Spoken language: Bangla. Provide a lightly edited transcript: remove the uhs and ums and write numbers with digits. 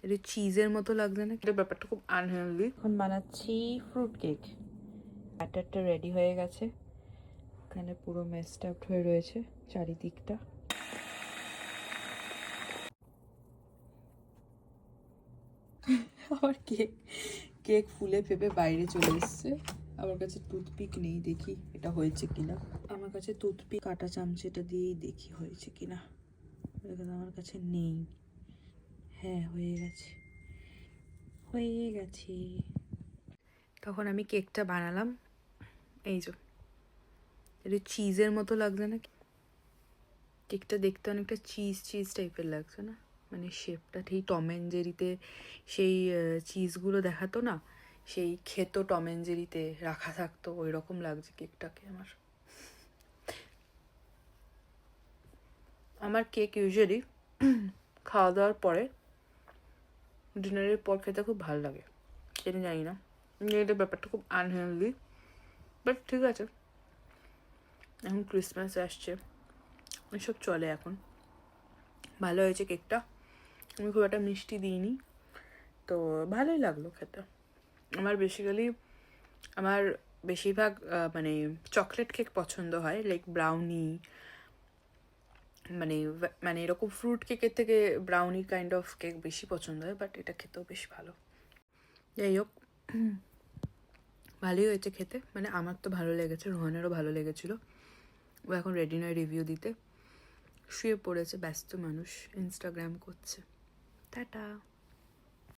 এটা চিজের মতো লাগছে না? এটা ব্যাপারটা খুব আনহেলদি। এখন বানাচ্ছি ফ্রুট কেক। ব্যাটারটা রেডি হয়ে গেছে, এখানে পুরো মেসড আউট হয়ে রয়েছে চারিদিকটা। আমার কেক কেক ফুলে ফেপে বাইরে চলে এসছে। আমার কাছে টুথপিক নেই, দেখি এটা হয়েছে কিনা। আমার কাছে টুথপিক কাটা চামচেটা দিয়েই দেখি হয়েছে কিনা। আমার কাছে নেই। হ্যাঁ, হয়ে গেছে, হয়ে গেছে। তখন আমি কেকটা বানালাম। এই যে এটা চিজের মতো লাগছে না? কেকটা দেখতে অনেকটা চিজ টাইপের লাগছে না? মানে শেপটা ঠিক টম অ্যান্ড জেরিতে সেই চিজগুলো দেখাতো না, সেই খেত টম অ্যান্ড জেরিতে রাখা থাকতো, ওই রকম লাগছে কেকটাকে আমার। আমার কেক ইউজুয়ালি খাওয়া দাওয়ার পরে, ডিনারের পর খেতে খুব ভালো লাগে। সেটা জানি না, এটা ব্যাপারটা খুব আনহেলদি, বাট ঠিক আছে। এখন ক্রিসমাস আসছে, এসব চলে এখন। ভালো হয়েছে কেকটা, আমি খুব একটা মিষ্টি দিইনি, তো ভালোই লাগলো খেতে। আমার বেশিরভাগ মানে চকলেট কেক পছন্দ হয়, লাইক ব্রাউনি, মানে মানে এরকম ফ্রুট কেকের থেকে ব্রাউনি কাইন্ড অফ কেক বেশি পছন্দ হয়, বাট এটা খেতেও বেশ ভালো। যাই হোক, ভালোই হয়েছে খেতে, মানে আমার তো ভালো লেগেছে, রোহানেরও ভালো লেগেছিলো। ও এখন রেডি নয় রিভিউ দিতে, শুয়ে পড়েছে, ব্যস্ত মানুষ, ইনস্টাগ্রাম করছে। টাটা।